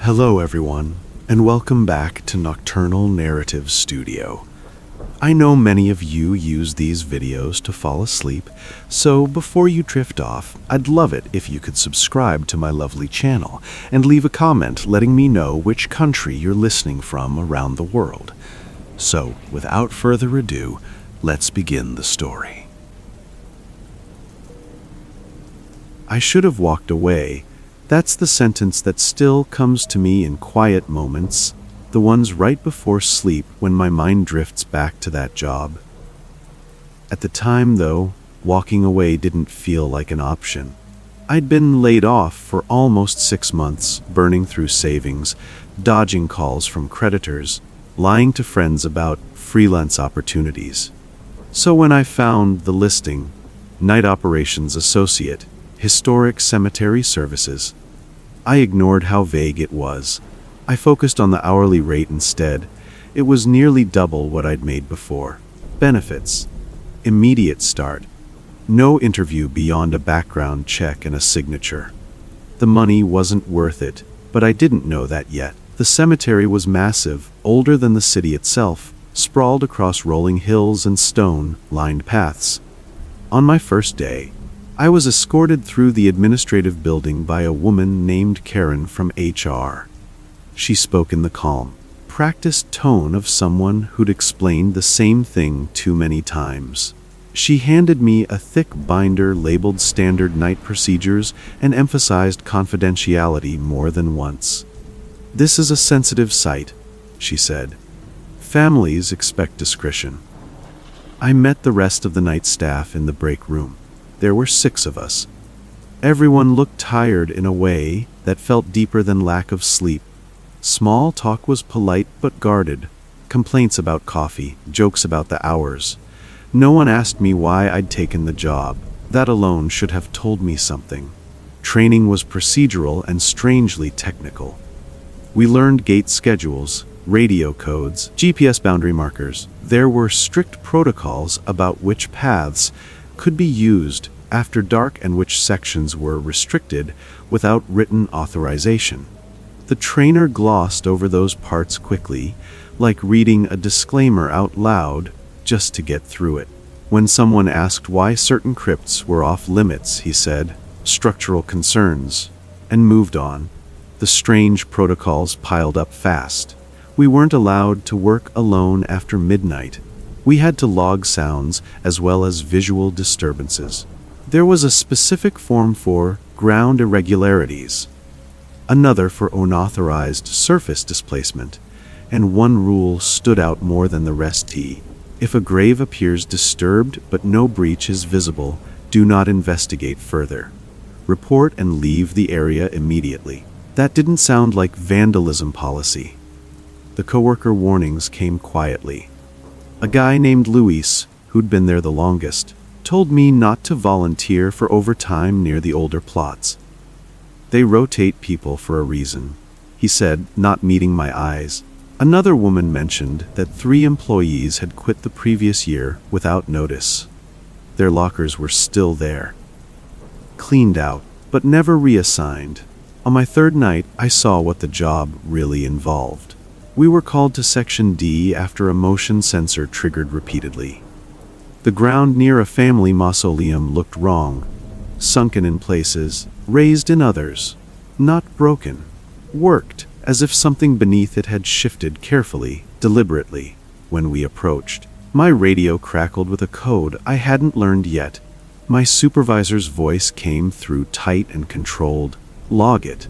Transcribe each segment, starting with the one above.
Hello everyone, and welcome back to Nocturnal Narrative Studio. I know many of you use these videos to fall asleep, so before you drift off, I'd love it if you could subscribe to my lovely channel and leave a comment letting me know which country you're listening from around the world. So, without further ado, let's begin the story. I should have walked away. That's the sentence that still comes to me in quiet moments, the ones right before sleep when my mind drifts back to that job. At the time, though, walking away didn't feel like an option. I'd been laid off for almost 6 months, burning through savings, dodging calls from creditors, lying to friends about freelance opportunities. So when I found the listing, Night Operations Associate, Historic Cemetery Services, I ignored how vague it was. I focused on the hourly rate instead. It was nearly double what I'd made before. Benefits. Immediate start. No interview beyond a background check and a signature. The money wasn't worth it, but I didn't know that yet. The cemetery was massive, older than the city itself, sprawled across rolling hills and stone-lined paths. On my first day, I was escorted through the administrative building by a woman named Karen from HR. She spoke in the calm, practiced tone of someone who'd explained the same thing too many times. She handed me a thick binder labeled Standard Night Procedures and emphasized confidentiality more than once. "This is a sensitive site," she said. "Families expect discretion." I met the rest of the night staff in the break room. There were 6 of us. Everyone looked tired in a way that felt deeper than lack of sleep. Small talk was polite but guarded. Complaints about coffee, jokes about the hours. No one asked me why I'd taken the job. That alone should have told me something. Training was procedural and strangely technical. We learned gate schedules, radio codes, GPS boundary markers. There were strict protocols about which paths could be used after dark and which sections were restricted without written authorization. The trainer glossed over those parts quickly, like reading a disclaimer out loud just to get through it. When someone asked why certain crypts were off limits, he said, "Structural concerns," and moved on. The strange protocols piled up fast. We weren't allowed to work alone after midnight. We had to log sounds as well as visual disturbances. There was a specific form for ground irregularities, another for unauthorized surface displacement, and one rule stood out more than the rest. If a grave appears disturbed but no breach is visible, do not investigate further. Report and leave the area immediately. That didn't sound like vandalism policy. The coworker warnings came quietly. A guy named Luis, who'd been there the longest, told me not to volunteer for overtime near the older plots. "They rotate people for a reason," he said, not meeting my eyes. Another woman mentioned that 3 employees had quit the previous year without notice. Their lockers were still there. Cleaned out, but never reassigned. On my 3rd night, I saw what the job really involved. We were called to Section D after a motion sensor triggered repeatedly. The ground near a family mausoleum looked wrong, sunken in places, raised in others, not broken, worked, as if something beneath it had shifted carefully, deliberately. When we approached, my radio crackled with a code I hadn't learned yet. My supervisor's voice came through tight and controlled. "Log it.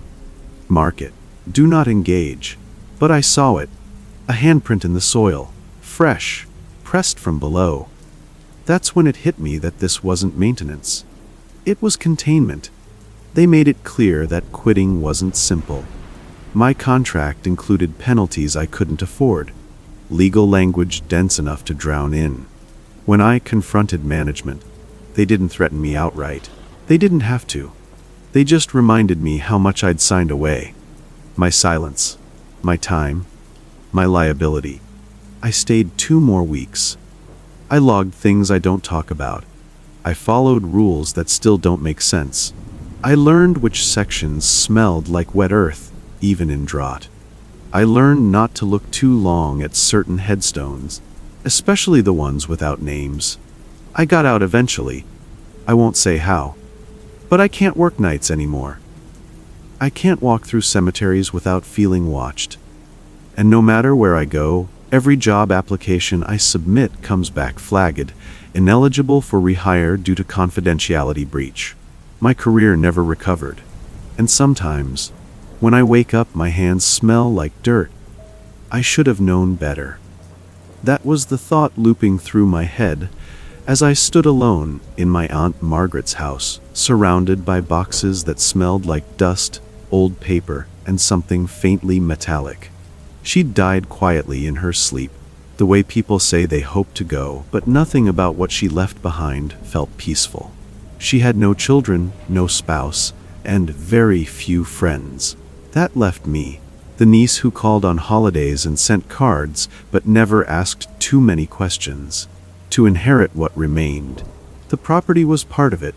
Mark it. Do not engage." But I saw it, a handprint in the soil, fresh, pressed from below. That's when it hit me that this wasn't maintenance. It was containment. They made it clear that quitting wasn't simple. My contract included penalties I couldn't afford, legal language dense enough to drown in. When I confronted management, they didn't threaten me outright. They didn't have to. They just reminded me how much I'd signed away. My silence. My time, my liability. I stayed 2 more weeks. I logged things I don't talk about. I followed rules that still don't make sense. I learned which sections smelled like wet earth, even in drought. I learned not to look too long at certain headstones, especially the ones without names. I got out eventually. I won't say how. But I can't work nights anymore. I can't walk through cemeteries without feeling watched. And no matter where I go, every job application I submit comes back flagged, ineligible for rehire due to confidentiality breach. My career never recovered. And sometimes, when I wake up, my hands smell like dirt. I should have known better. That was the thought looping through my head as I stood alone in my Aunt Margaret's house, surrounded by boxes that smelled like dust, old paper, and something faintly metallic. She'd died quietly in her sleep, the way people say they hope to go, but nothing about what she left behind felt peaceful. She had no children, no spouse, and very few friends. That left me, the niece who called on holidays and sent cards but never asked too many questions, to inherit what remained. The property was part of it.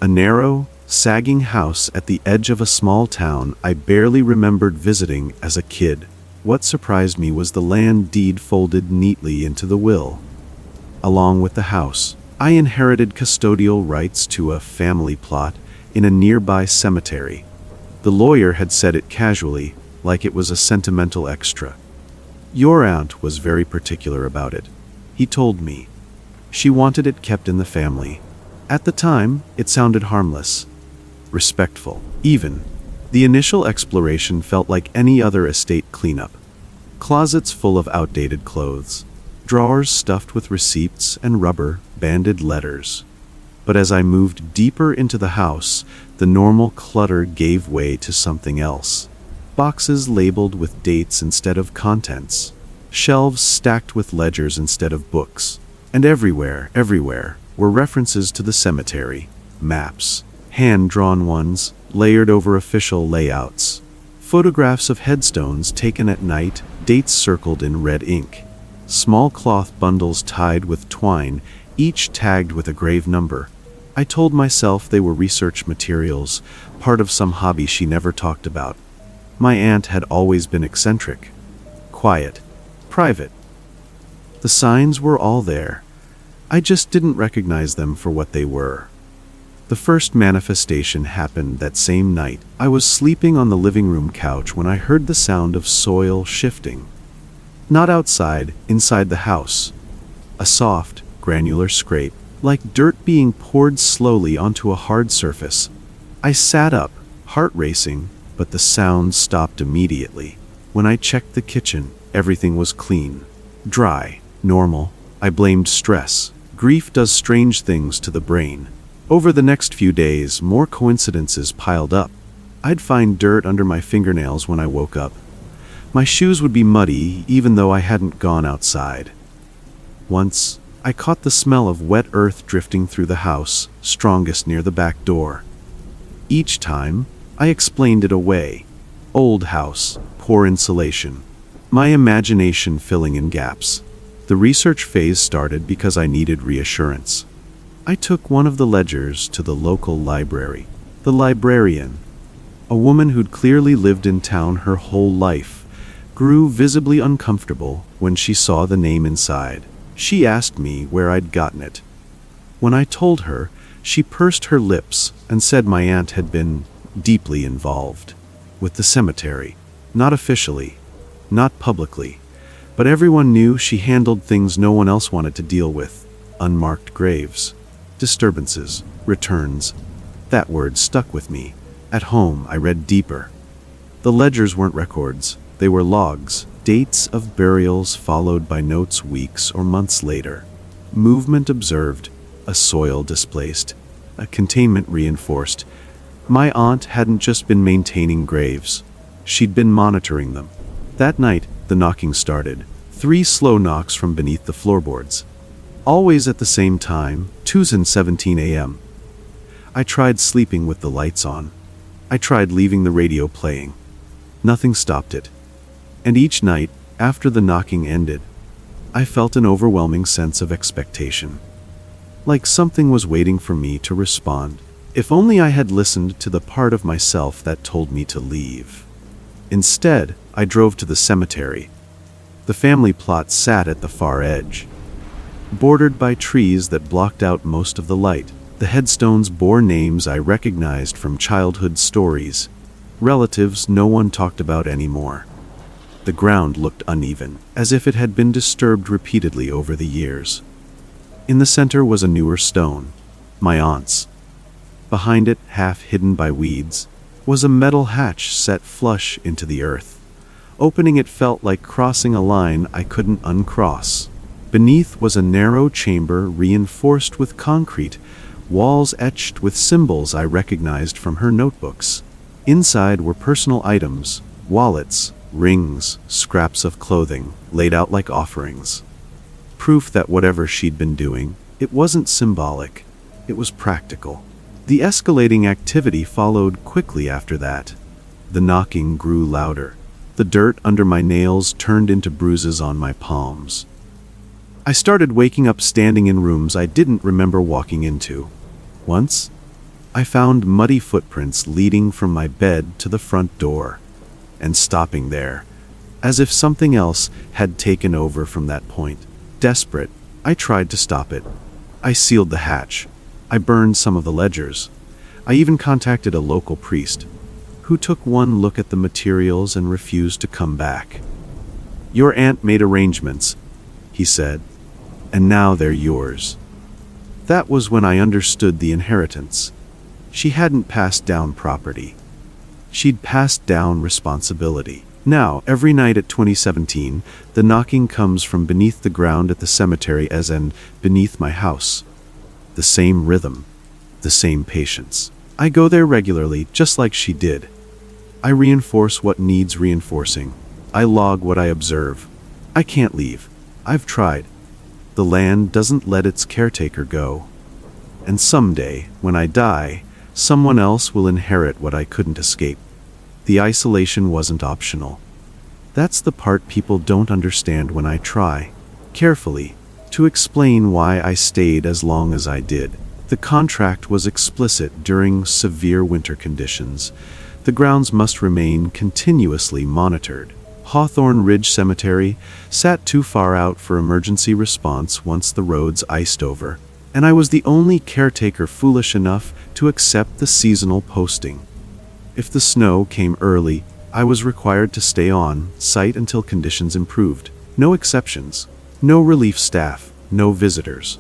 A narrow, sagging house at the edge of a small town I barely remembered visiting as a kid. What surprised me was the land deed folded neatly into the will. Along with the house, I inherited custodial rights to a family plot in a nearby cemetery. The lawyer had said it casually, like it was a sentimental extra. Your aunt was very particular about it, he told me. She wanted it kept in the family. At the time, it sounded harmless, respectful, even. The initial exploration felt like any other estate cleanup. Closets full of outdated clothes, drawers stuffed with receipts and rubber-banded letters. But as I moved deeper into the house, the normal clutter gave way to something else. Boxes labeled with dates instead of contents. Shelves stacked with ledgers instead of books. And everywhere, were references to the cemetery. Maps, hand-drawn ones, layered over official layouts. Photographs of headstones taken at night, dates circled in red ink. Small cloth bundles tied with twine, each tagged with a grave number. I told myself they were research materials, part of some hobby she never talked about. My aunt had always been eccentric, quiet, private. The signs were all there. I just didn't recognize them for what they were. The first manifestation happened that same night. I was sleeping on the living room couch when I heard the sound of soil shifting. Not outside, inside the house. A soft, granular scrape, like dirt being poured slowly onto a hard surface. I sat up, heart racing, but the sound stopped immediately. When I checked the kitchen, everything was clean, dry, normal. I blamed stress. Grief does strange things to the brain. Over the next few days, more coincidences piled up. I'd find dirt under my fingernails when I woke up. My shoes would be muddy even though I hadn't gone outside. Once, I caught the smell of wet earth drifting through the house, strongest near the back door. Each time, I explained it away. Old house, poor insulation. My imagination filling in gaps. The research phase started because I needed reassurance. I took one of the ledgers to the local library. The librarian, a woman who'd clearly lived in town her whole life, grew visibly uncomfortable when she saw the name inside. She asked me where I'd gotten it. When I told her, she pursed her lips and said my aunt had been deeply involved with the cemetery. Not officially, not publicly, but everyone knew she handled things no one else wanted to deal with. Unmarked graves, disturbances, returns. That word stuck with me. At home, I read deeper. The ledgers weren't records, they were logs, dates of burials followed by notes weeks or months later. Movement observed, a soil displaced, a containment reinforced. My aunt hadn't just been maintaining graves, she'd been monitoring them. That night, the knocking started. 3 slow knocks from beneath the floorboards. Always at the same time, 2:17 a.m. I tried sleeping with the lights on. I tried leaving the radio playing. Nothing stopped it. And each night, after the knocking ended, I felt an overwhelming sense of expectation. Like something was waiting for me to respond. If only I had listened to the part of myself that told me to leave. Instead, I drove to the cemetery. The family plot sat at the far edge, bordered by trees that blocked out most of the light. The headstones bore names I recognized from childhood stories, relatives no one talked about anymore. The ground looked uneven, as if it had been disturbed repeatedly over the years. In the center was a newer stone, my aunt's. Behind it, half hidden by weeds, was a metal hatch set flush into the earth. Opening it felt like crossing a line I couldn't uncross. Beneath was a narrow chamber reinforced with concrete, walls etched with symbols I recognized from her notebooks. Inside were personal items, wallets, rings, scraps of clothing, laid out like offerings. Proof that whatever she'd been doing, it wasn't symbolic, it was practical. The escalating activity followed quickly after that. The knocking grew louder. The dirt under my nails turned into bruises on my palms. I started waking up standing in rooms I didn't remember walking into. Once, I found muddy footprints leading from my bed to the front door, and stopping there, as if something else had taken over from that point. Desperate, I tried to stop it. I sealed the hatch. I burned some of the ledgers. I even contacted a local priest, who took one look at the materials and refused to come back. "Your aunt made arrangements," he said, "and now they're yours." That was when I understood the inheritance. She hadn't passed down property. She'd passed down responsibility. Now, every night at 2017, the knocking comes from beneath the ground at the cemetery as in beneath my house. The same rhythm, the same patience. I go there regularly, just like she did. I reinforce what needs reinforcing. I log what I observe. I can't leave. I've tried. The land doesn't let its caretaker go. And someday, when I die, someone else will inherit what I couldn't escape. The isolation wasn't optional. That's the part people don't understand when I try, carefully, to explain why I stayed as long as I did. The contract was explicit during severe winter conditions. The grounds must remain continuously monitored. Hawthorne Ridge Cemetery sat too far out for emergency response once the roads iced over, and I was the only caretaker foolish enough to accept the seasonal posting. If the snow came early, I was required to stay on site until conditions improved. No exceptions. No relief staff. No visitors.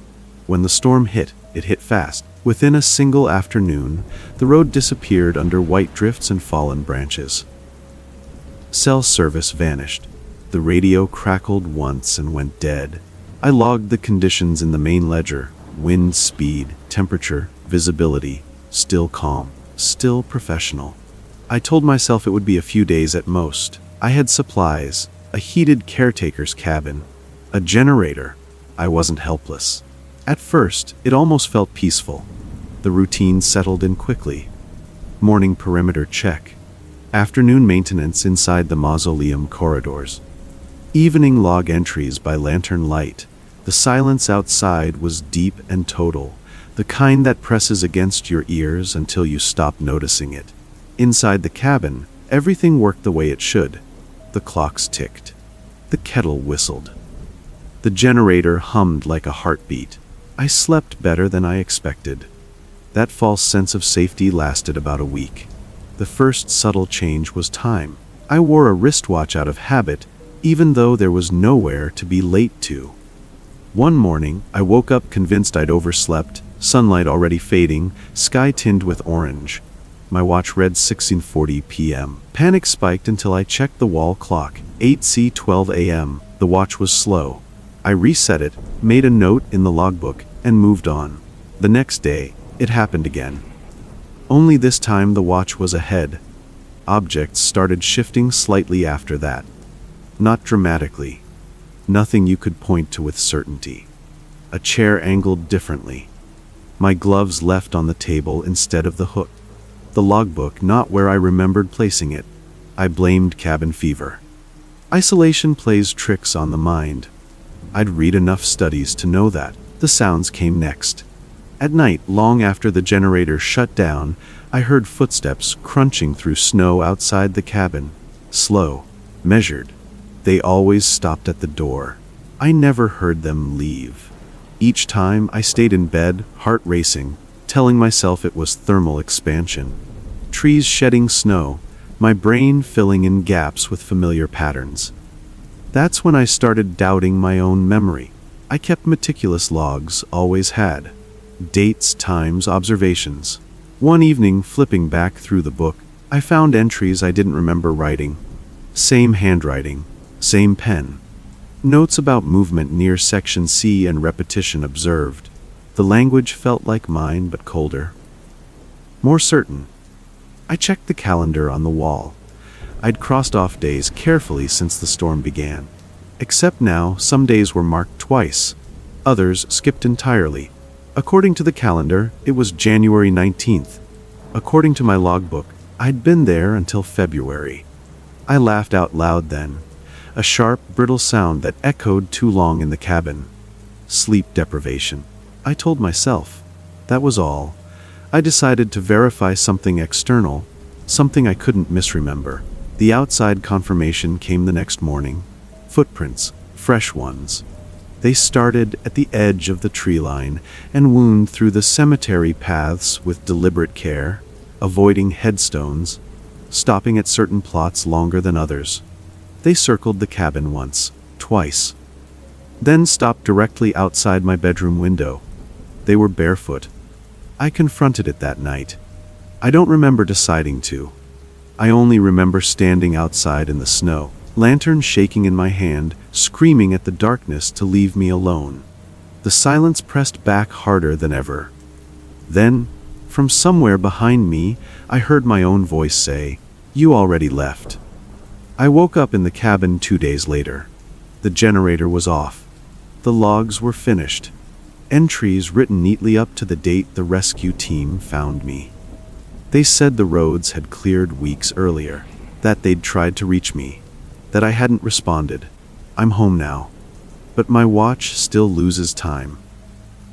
When the storm hit, it hit fast. Within a single afternoon, the road disappeared under white drifts and fallen branches. Cell service vanished. The radio crackled once and went dead. I logged the conditions in the main ledger. Wind speed, temperature, visibility. Still calm. Still professional. I told myself it would be a few days at most. I had supplies, a heated caretaker's cabin, a generator. I wasn't helpless. At first, it almost felt peaceful. The routine settled in quickly. Morning perimeter check. Afternoon maintenance inside the mausoleum corridors. Evening log entries by lantern light. The silence outside was deep and total, the kind that presses against your ears until you stop noticing it. Inside the cabin, everything worked the way it should. The clocks ticked. The kettle whistled. The generator hummed like a heartbeat. I slept better than I expected. That false sense of safety lasted about a week. The first subtle change was time. I wore a wristwatch out of habit, even though there was nowhere to be late to. One morning, I woke up convinced I'd overslept, sunlight already fading, sky tinged with orange. My watch read 16:40 p.m. Panic spiked until I checked the wall clock, 8:12 a.m. The watch was slow. I reset it, made a note in the logbook, and moved on. The next day, it happened again. Only this time the watch was ahead. Objects started shifting slightly after that. Not dramatically. Nothing you could point to with certainty. A chair angled differently. My gloves left on the table instead of the hook. The logbook not where I remembered placing it. I blamed cabin fever. Isolation plays tricks on the mind. I'd read enough studies to know that. The sounds came next. At night, long after the generator shut down, I heard footsteps crunching through snow outside the cabin. Slow, measured. They always stopped at the door. I never heard them leave. Each time I stayed in bed, heart racing, telling myself it was thermal expansion. Trees shedding snow, my brain filling in gaps with familiar patterns. That's when I started doubting my own memory. I kept meticulous logs, always had. Dates, times, observations. One evening, flipping back through the book, I found entries I didn't remember writing. Same handwriting, same pen. Notes about movement near section C and repetition observed. The language felt like mine, but colder. More certain. I checked the calendar on the wall. I'd crossed off days carefully since the storm began. Except now, some days were marked twice. Others skipped entirely. According to the calendar, it was January 19th. According to my logbook, I'd been there until February. I laughed out loud then. A sharp, brittle sound that echoed too long in the cabin. Sleep deprivation. I told myself. That was all. I decided to verify something external, something I couldn't misremember. The outside confirmation came the next morning. Footprints, fresh ones. They started at the edge of the tree line and wound through the cemetery paths with deliberate care, avoiding headstones, stopping at certain plots longer than others. They circled the cabin once, twice. Then stopped directly outside my bedroom window. They were barefoot. I confronted it that night. I don't remember deciding to. I only remember standing outside in the snow, lantern shaking in my hand, screaming at the darkness to leave me alone. The silence pressed back harder than ever. Then, from somewhere behind me, I heard my own voice say, "You already left." I woke up in the cabin 2 days later. The generator was off. The logs were finished. Entries written neatly up to the date the rescue team found me. They said the roads had cleared weeks earlier, that they'd tried to reach me, that I hadn't responded. I'm home now. But my watch still loses time.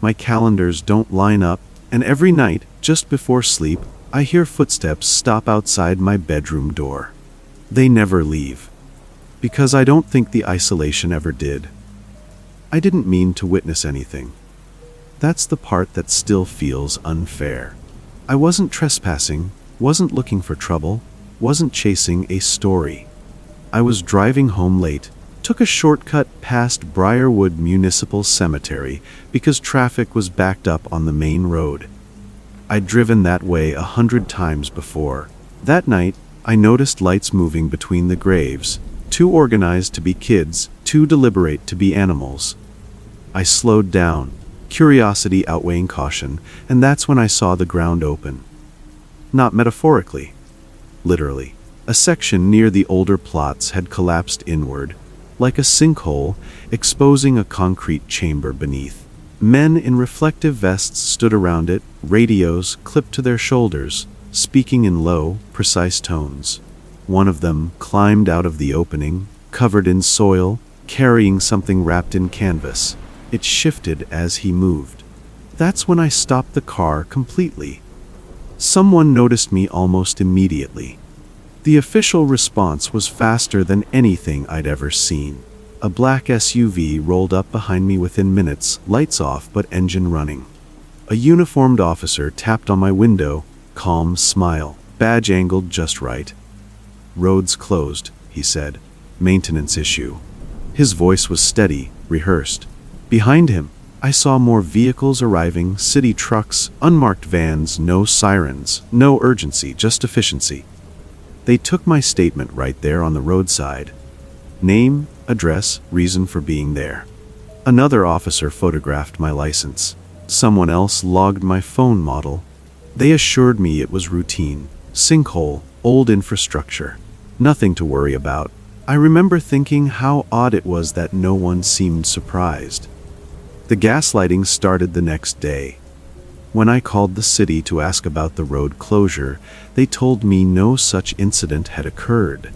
My calendars don't line up, and every night, just before sleep, I hear footsteps stop outside my bedroom door. They never leave. Because I don't think the isolation ever did. I didn't mean to witness anything. That's the part that still feels unfair. I wasn't trespassing, wasn't looking for trouble, wasn't chasing a story. I was driving home late, took a shortcut past Briarwood Municipal Cemetery because traffic was backed up on the main road. I'd driven that way 100 times before. That night, I noticed lights moving between the graves, too organized to be kids, too deliberate to be animals. I slowed down, curiosity outweighing caution, and that's when I saw the ground open. Not metaphorically, literally. A section near the older plots had collapsed inward, like a sinkhole, exposing a concrete chamber beneath. Men in reflective vests stood around it, radios clipped to their shoulders, speaking in low, precise tones. One of them climbed out of the opening, covered in soil, carrying something wrapped in canvas. It shifted as he moved. That's when I stopped the car completely. Someone noticed me almost immediately. The official response was faster than anything I'd ever seen. A black SUV rolled up behind me within minutes, lights off but engine running. A uniformed officer tapped on my window, calm smile, badge angled just right. "Roads closed," he said. "Maintenance issue." His voice was steady, rehearsed. Behind him, I saw more vehicles arriving, city trucks, unmarked vans, no sirens, no urgency, just efficiency. They took my statement right there on the roadside. Name, address, reason for being there. Another officer photographed my license. Someone else logged my phone model. They assured me it was routine. Sinkhole, old infrastructure. Nothing to worry about. I remember thinking how odd it was that no one seemed surprised. The gaslighting started the next day. When I called the city to ask about the road closure, they told me no such incident had occurred.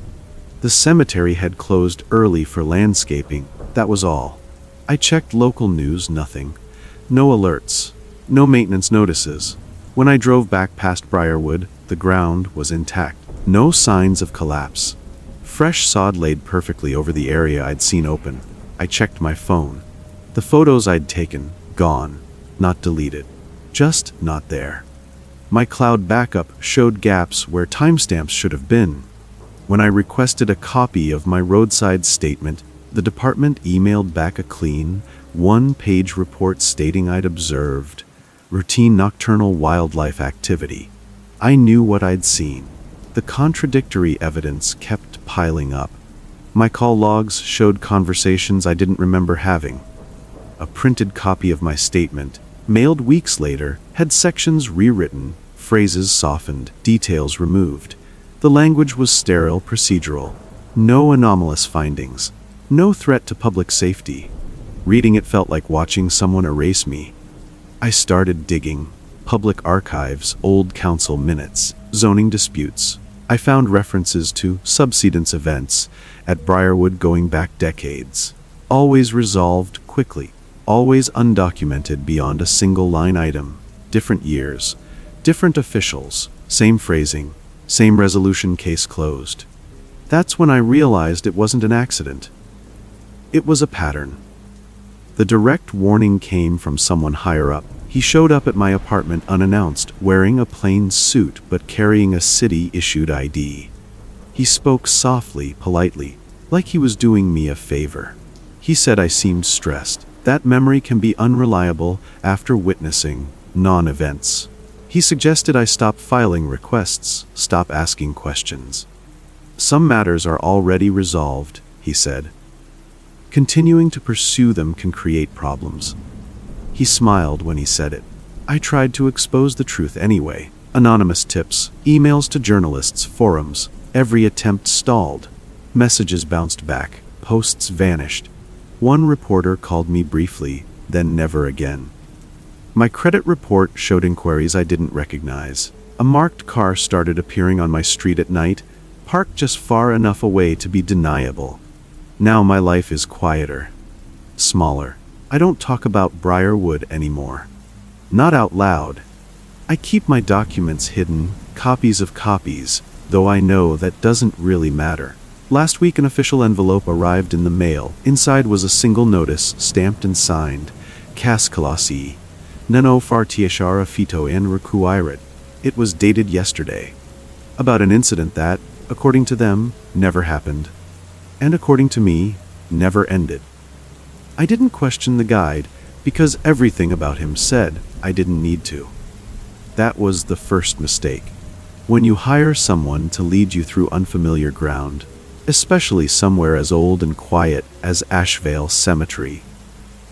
The cemetery had closed early for landscaping, that was all. I checked local news, nothing. No alerts, no maintenance notices. When I drove back past Briarwood, the ground was intact. No signs of collapse. Fresh sod laid perfectly over the area I'd seen open. I checked my phone. The photos I'd taken, gone. Not deleted. Just not there. My cloud backup showed gaps where timestamps should have been. When I requested a copy of my roadside statement, the department emailed back a clean, one-page report stating I'd observed routine nocturnal wildlife activity. I knew what I'd seen. The contradictory evidence kept piling up. My call logs showed conversations I didn't remember having. A printed copy of my statement, mailed weeks later, had sections rewritten, phrases softened, details removed. The language was sterile, procedural. No anomalous findings. No threat to public safety. Reading it felt like watching someone erase me. I started digging. Public archives, old council minutes, zoning disputes. I found references to subsidence events at Briarwood going back decades. Always resolved quickly. Always undocumented beyond a single line item. Different years. Different officials. Same phrasing. Same resolution, case closed. That's when I realized it wasn't an accident. It was a pattern. The direct warning came from someone higher up. He showed up at my apartment unannounced, wearing a plain suit but carrying a city-issued ID. He spoke softly, politely, like he was doing me a favor. He said I seemed stressed. That memory can be unreliable after witnessing non-events. He suggested I stop filing requests, stop asking questions. Some matters are already resolved, he said. Continuing to pursue them can create problems. He smiled when he said it. I tried to expose the truth anyway. Anonymous tips, emails to journalists, forums. Every attempt stalled. Messages bounced back. Posts vanished. One reporter called me briefly, then never again. My credit report showed inquiries I didn't recognize. A marked car started appearing on my street at night, parked just far enough away to be deniable. Now my life is quieter. Smaller. I don't talk about Briarwood anymore. Not out loud. I keep my documents hidden, copies of copies, though I know that doesn't really matter. Last week an official envelope arrived in the mail. Inside was a single notice, stamped and signed. Kaskalasi. Neno fartiashara fito en recuiret. It was dated yesterday. About an incident that, according to them, never happened. And according to me, never ended. I didn't question the guide, because everything about him said I didn't need to. That was the first mistake. When you hire someone to lead you through unfamiliar ground, especially somewhere as old and quiet as Ashvale Cemetery,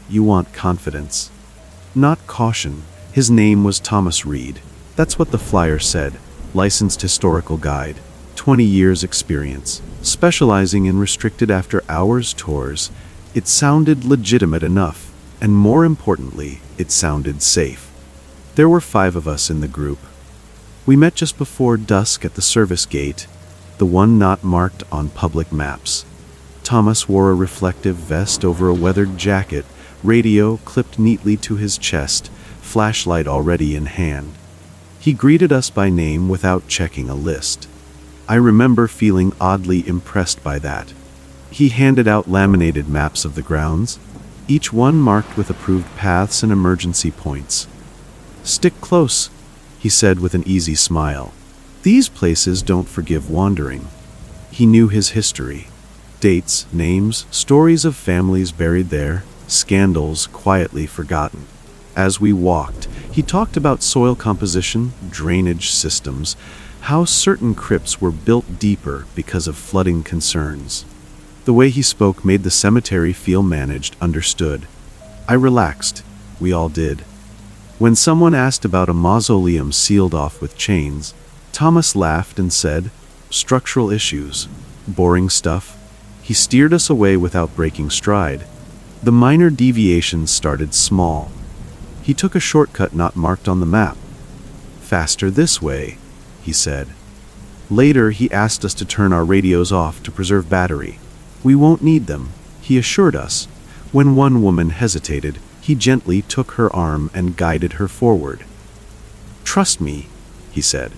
you want confidence, not caution. His name was Thomas Reed. That's what the flyer said. Licensed historical guide. 20 years experience. Specializing in restricted after-hours tours. It sounded legitimate enough, and more importantly, it sounded safe. There were 5 of us in the group. We met just before dusk at the service gate, the one not marked on public maps. Thomas wore a reflective vest over a weathered jacket, radio clipped neatly to his chest, flashlight already in hand. He greeted us by name without checking a list. I remember feeling oddly impressed by that. He handed out laminated maps of the grounds, each one marked with approved paths and emergency points. "Stick close," he said with an easy smile. "These places don't forgive wandering." He knew his history. Dates, names, stories of families buried there, scandals quietly forgotten. As we walked, he talked about soil composition, drainage systems, how certain crypts were built deeper because of flooding concerns. The way he spoke made the cemetery feel managed, understood. I relaxed. We all did. When someone asked about a mausoleum sealed off with chains, Thomas laughed and said, "Structural issues. Boring stuff." He steered us away without breaking stride. The minor deviations started small. He took a shortcut not marked on the map. "Faster this way," he said. Later, he asked us to turn our radios off to preserve battery. "We won't need them," he assured us. When one woman hesitated, he gently took her arm and guided her forward. "Trust me," he said.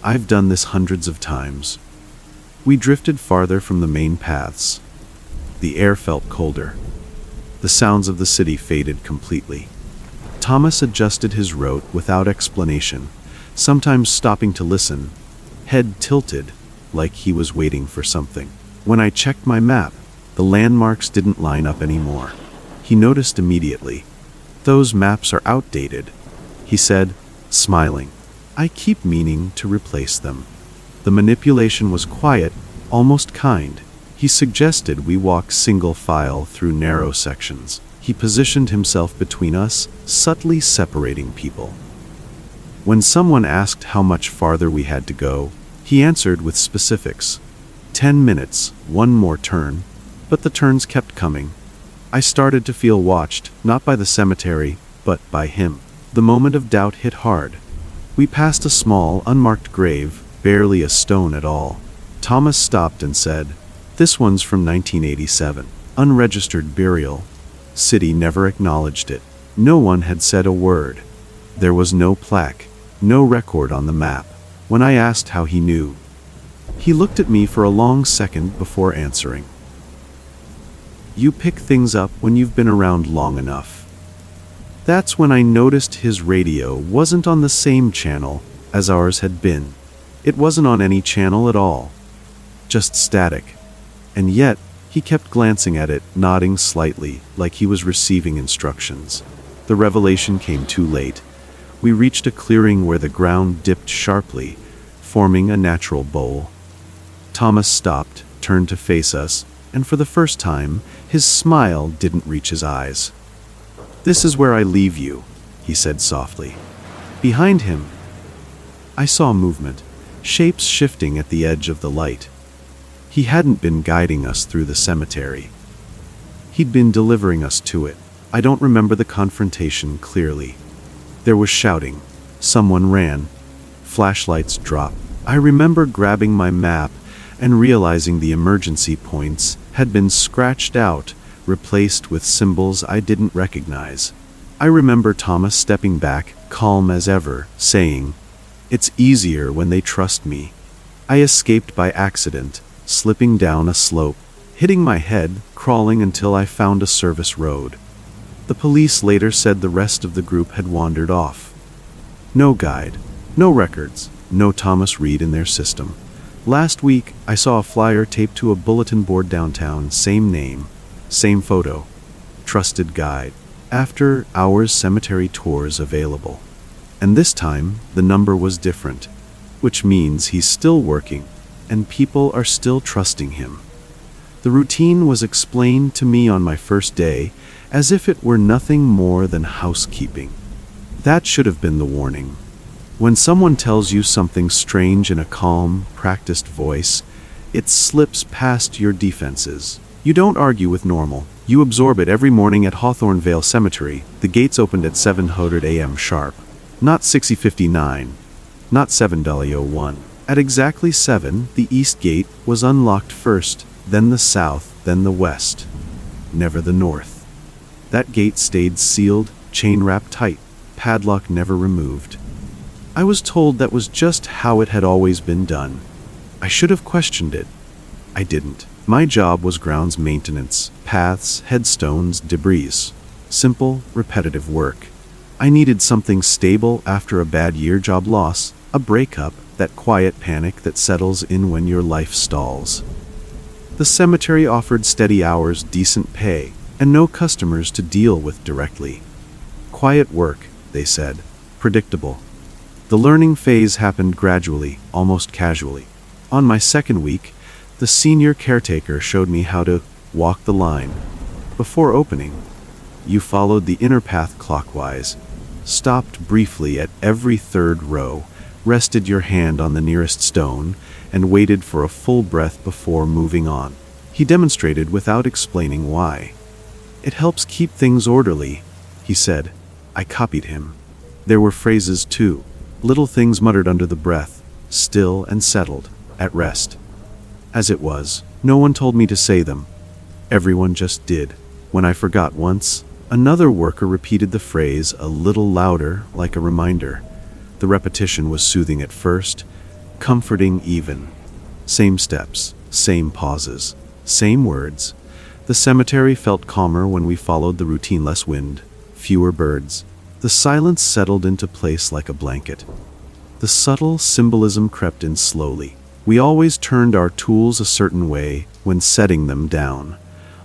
"I've done this hundreds of times." We drifted farther from the main paths. The air felt colder. The sounds of the city faded completely. Thomas adjusted his route without explanation, sometimes stopping to listen, head tilted, like he was waiting for something. When I checked my map, the landmarks didn't line up anymore. He noticed immediately. "Those maps are outdated," he said, smiling. "I keep meaning to replace them." The manipulation was quiet, almost kind. He suggested we walk single file through narrow sections. He positioned himself between us, subtly separating people. When someone asked how much farther we had to go, he answered with specifics. 10 minutes, one more turn, but the turns kept coming. I started to feel watched, not by the cemetery, but by him. The moment of doubt hit hard. We passed a small, unmarked grave, barely a stone at all. Thomas stopped and said, "This one's from 1987. Unregistered burial." City never acknowledged it. No one had said a word. There was no plaque, no record on the map. When I asked how he knew, he looked at me for a long second before answering. "You pick things up when you've been around long enough." That's when I noticed his radio wasn't on the same channel as ours had been. It wasn't on any channel at all. Just static. And yet, he kept glancing at it, nodding slightly, like he was receiving instructions. The revelation came too late. We reached a clearing where the ground dipped sharply, forming a natural bowl. Thomas stopped, turned to face us, and for the first time, his smile didn't reach his eyes. "This is where I leave you," he said softly. Behind him, I saw movement, shapes shifting at the edge of the light. He hadn't been guiding us through the cemetery. He'd been delivering us to it. I don't remember the confrontation clearly. There was shouting. Someone ran. Flashlights dropped. I remember grabbing my map and realizing the emergency points had been scratched out, replaced with symbols I didn't recognize. I remember Thomas stepping back, calm as ever, saying, "It's easier when they trust me." I escaped by accident, slipping down a slope, hitting my head, crawling until I found a service road. The police later said the rest of the group had wandered off. No guide, no records, no Thomas Reed in their system. Last week, I saw a flyer taped to a bulletin board downtown, same name, same photo, trusted guide. After hours cemetery tours available. And this time, the number was different, which means he's still working, and people are still trusting him. The routine was explained to me on my first day, as if it were nothing more than housekeeping. That should have been the warning. When someone tells you something strange in a calm, practiced voice, it slips past your defenses. You don't argue with normal. You absorb it. Every morning at Hawthorne Vale Cemetery, the gates opened at 7:00 a.m. sharp. Not 6:59, not 7:01. At exactly 7, the east gate was unlocked first, then the south, then the west. Never the north. That gate stayed sealed, chain-wrapped tight, padlock never removed. I was told that was just how it had always been done. I should have questioned it. I didn't. My job was grounds maintenance, paths, headstones, debris. Simple, repetitive work. I needed something stable after a bad year, job loss, a breakup, that quiet panic that settles in when your life stalls. The cemetery offered steady hours, decent pay, and no customers to deal with directly. Quiet work, they said. Predictable. The learning phase happened gradually, almost casually. On my second week, the senior caretaker showed me how to walk the line. Before opening, you followed the inner path clockwise, stopped briefly at every third row, rested your hand on the nearest stone, and waited for a full breath before moving on. He demonstrated without explaining why. "It helps keep things orderly," he said. I copied him. There were phrases too, little things muttered under the breath, still and settled, at rest. As it was, no one told me to say them. Everyone just did. When I forgot once, another worker repeated the phrase a little louder, like a reminder. The repetition was soothing at first, comforting even. Same steps, Same pauses. Same words. The cemetery felt calmer when we followed the routine. Less wind. Fewer birds. The silence settled into place like a blanket. The subtle symbolism crept in slowly. We always turned our tools a certain way when setting them down.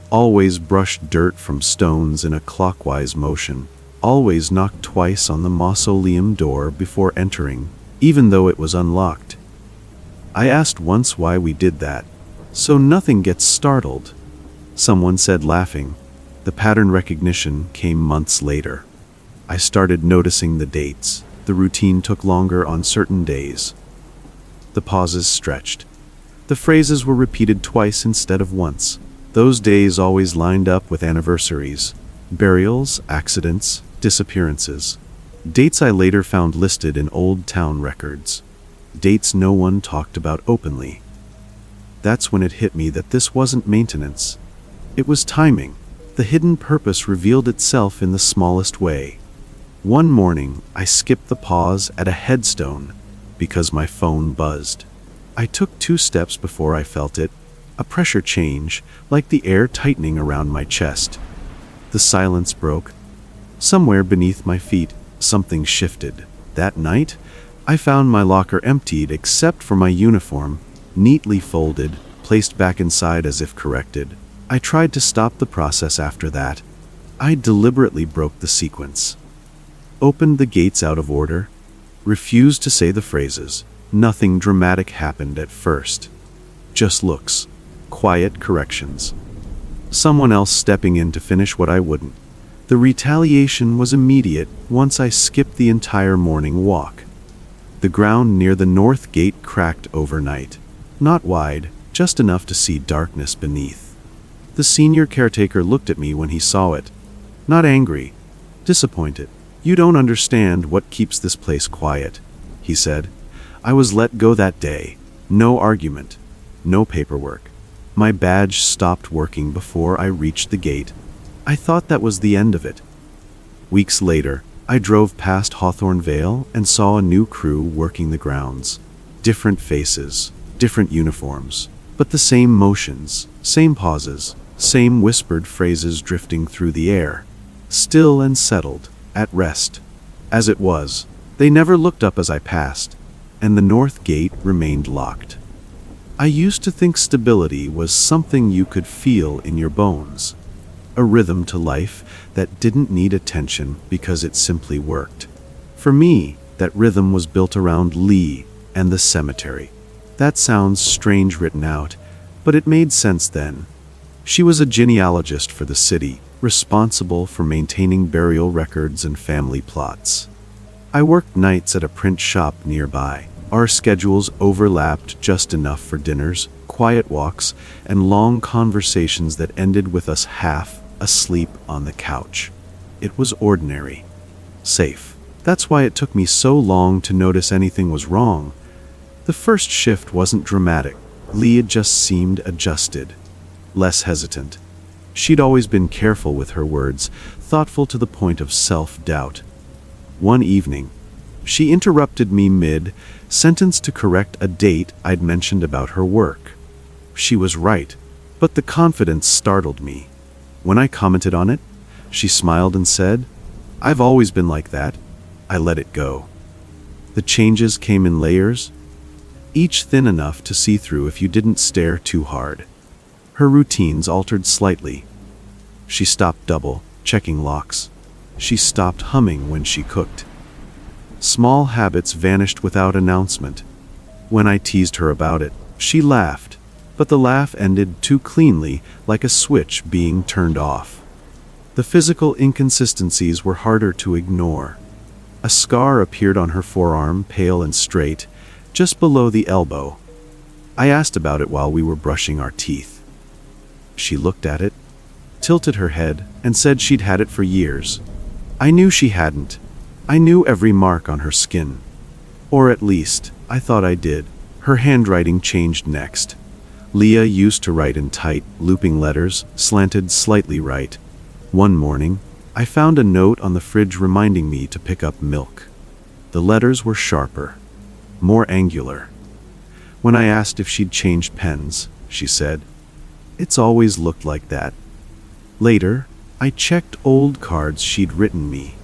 Always brushed dirt from stones in a clockwise motion. Always knocked twice on the mausoleum door before entering, even though it was unlocked. I asked once why we did that. So nothing gets startled. Someone said, laughing. The pattern recognition came months later. I started noticing the dates. The routine took longer on certain days. The pauses stretched. The phrases were repeated twice instead of once. Those days always lined up with anniversaries, burials, accidents, disappearances. Dates I later found listed in old town records. Dates no one talked about openly. That's when it hit me that this wasn't maintenance. It was timing. The hidden purpose revealed itself in the smallest way. One morning, I skipped the pause at a headstone because my phone buzzed. I took 2 steps before I felt it, a pressure change, like the air tightening around my chest. The silence broke. Somewhere beneath my feet, something shifted. That night, I found my locker emptied except for my uniform, neatly folded, placed back inside as if corrected. I tried to stop the process after that. I deliberately broke the sequence. Opened the gates out of order, refused to say the phrases. Nothing dramatic happened at first. Just looks, quiet corrections. Someone else stepping in to finish what I wouldn't. The retaliation was immediate once I skipped the entire morning walk. The ground near the north gate cracked overnight. Not wide, just enough to see darkness beneath. The senior caretaker looked at me when he saw it. Not angry, disappointed. "You don't understand what keeps this place quiet," he said. I was let go that day. No argument. No paperwork. My badge stopped working before I reached the gate. I thought that was the end of it. Weeks later, I drove past Hawthorne Vale and saw a new crew working the grounds. Different faces, different uniforms, but the same motions, same pauses, same whispered phrases drifting through the air. Still and settled, at rest. As it was, they never looked up as I passed, and the north gate remained locked. I used to think stability was something you could feel in your bones. A rhythm to life that didn't need attention because it simply worked. For me, that rhythm was built around Lee and the cemetery. That sounds strange written out, but it made sense then. She was a genealogist for the city, responsible for maintaining burial records and family plots. I worked nights at a print shop nearby. Our schedules overlapped just enough for dinners, quiet walks, and long conversations that ended with us half asleep on the couch. It was ordinary. Safe. That's why it took me so long to notice anything was wrong. The first shift wasn't dramatic. Leah just seemed adjusted, less hesitant. She'd always been careful with her words, thoughtful to the point of self-doubt. One evening, she interrupted me mid-sentence to correct a date I'd mentioned about her work. She was right, but the confidence startled me. When I commented on it, she smiled and said, "I've always been like that." I let it go. The changes came in layers, each thin enough to see through if you didn't stare too hard. Her routines altered slightly. She stopped double-checking locks. She stopped humming when she cooked. Small habits vanished without announcement. When I teased her about it, she laughed, but the laugh ended too cleanly, like a switch being turned off. The physical inconsistencies were harder to ignore. A scar appeared on her forearm, pale and straight, just below the elbow. I asked about it while we were brushing our teeth. She looked at it, tilted her head, and said she'd had it for years. I knew she hadn't. I knew every mark on her skin. Or at least, I thought I did. Her handwriting changed next. Leah used to write in tight, looping letters, slanted slightly right. One morning, I found a note on the fridge reminding me to pick up milk. The letters were sharper, more angular. When I asked if she'd changed pens, she said. It's always looked like that. Later, I checked old cards she'd written me.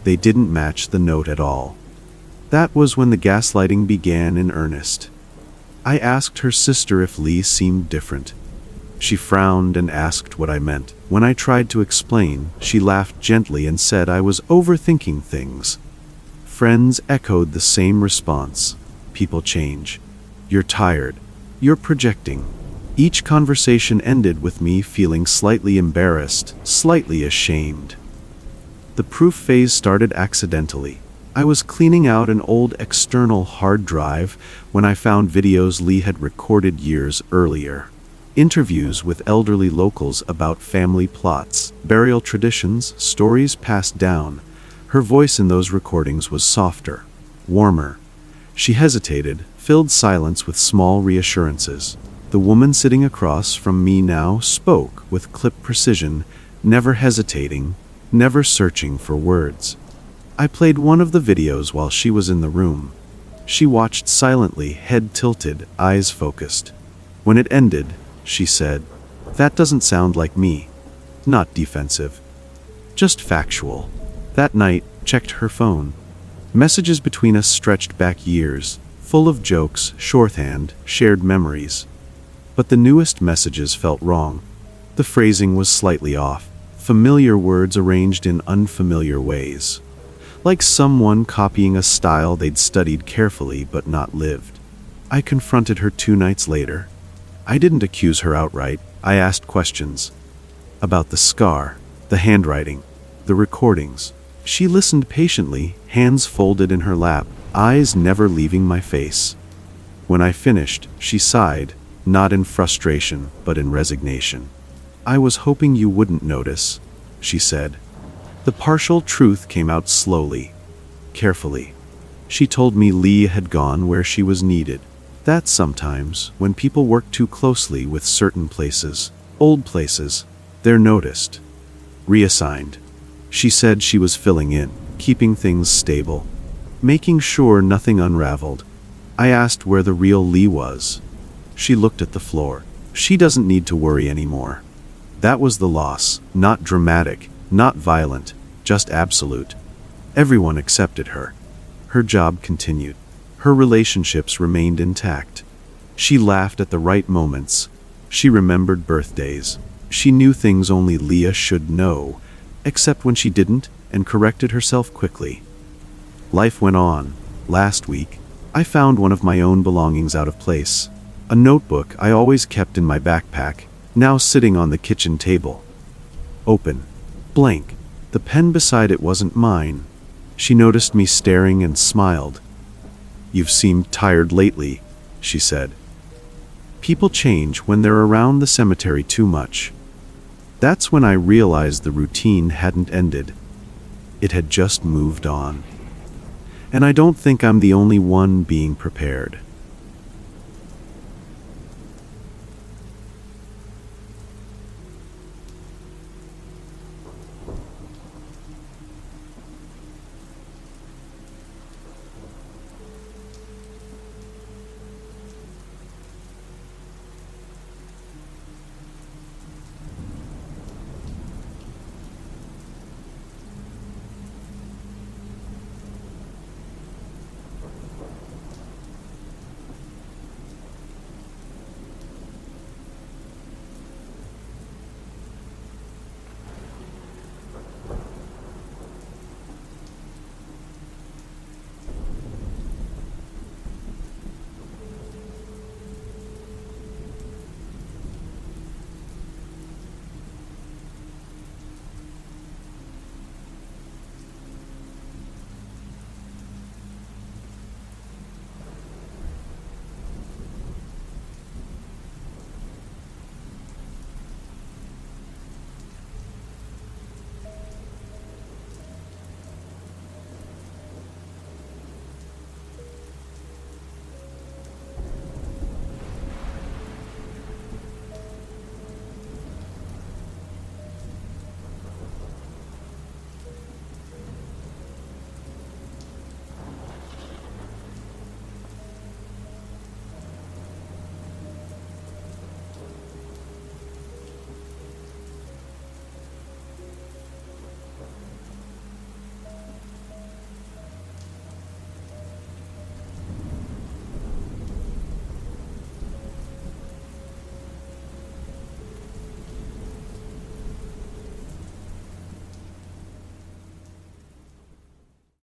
They didn't match the note at all. That was when the gaslighting began in earnest. I asked her sister if Lee seemed different. She frowned and asked what I meant. When I tried to explain, she laughed gently and said I was overthinking things. Friends echoed the same response. People change. You're tired. You're projecting. Each conversation ended with me feeling slightly embarrassed, slightly ashamed. The proof phase started accidentally. I was cleaning out an old external hard drive when I found videos Lee had recorded years earlier. Interviews with elderly locals about family plots, burial traditions, stories passed down. Her voice in those recordings was softer, warmer. She hesitated, filled silence with small reassurances. The woman sitting across from me now spoke with clipped precision, never hesitating, never searching for words. I played one of the videos while she was in the room. She watched silently, head tilted, eyes focused. When it ended, she said, "That doesn't sound like me. Not defensive. Just factual." That night, checked her phone. Messages between us stretched back years, full of jokes, shorthand, shared memories. But the newest messages felt wrong. The phrasing was slightly off, familiar words arranged in unfamiliar ways. Like someone copying a style they'd studied carefully but not lived. I confronted her 2 nights later. I didn't accuse her outright. I asked questions. About the scar, the handwriting, the recordings. She listened patiently, hands folded in her lap, eyes never leaving my face. When I finished, she sighed, not in frustration, but in resignation. "I was hoping you wouldn't notice," she said. The partial truth came out slowly, carefully. She told me Lee had gone where she was needed. That sometimes, when people work too closely with certain places, old places, they're noticed, reassigned. She said she was filling in, keeping things stable, making sure nothing unraveled. I asked where the real Lee was. She looked at the floor. She doesn't need to worry anymore. That was the loss, not dramatic, not violent, just absolute. Everyone accepted her. Her job continued. Her relationships remained intact. She laughed at the right moments. She remembered birthdays. She knew things only Leah should know, except when she didn't, and corrected herself quickly. Life went on. Last week, I found one of my own belongings out of place. A notebook I always kept in my backpack, now sitting on the kitchen table. Open. Blank. The pen beside it wasn't mine. She noticed me staring and smiled. "You've seemed tired lately," she said. People change when they're around the cemetery too much. That's when I realized the routine hadn't ended. It had just moved on. And I don't think I'm the only one being prepared.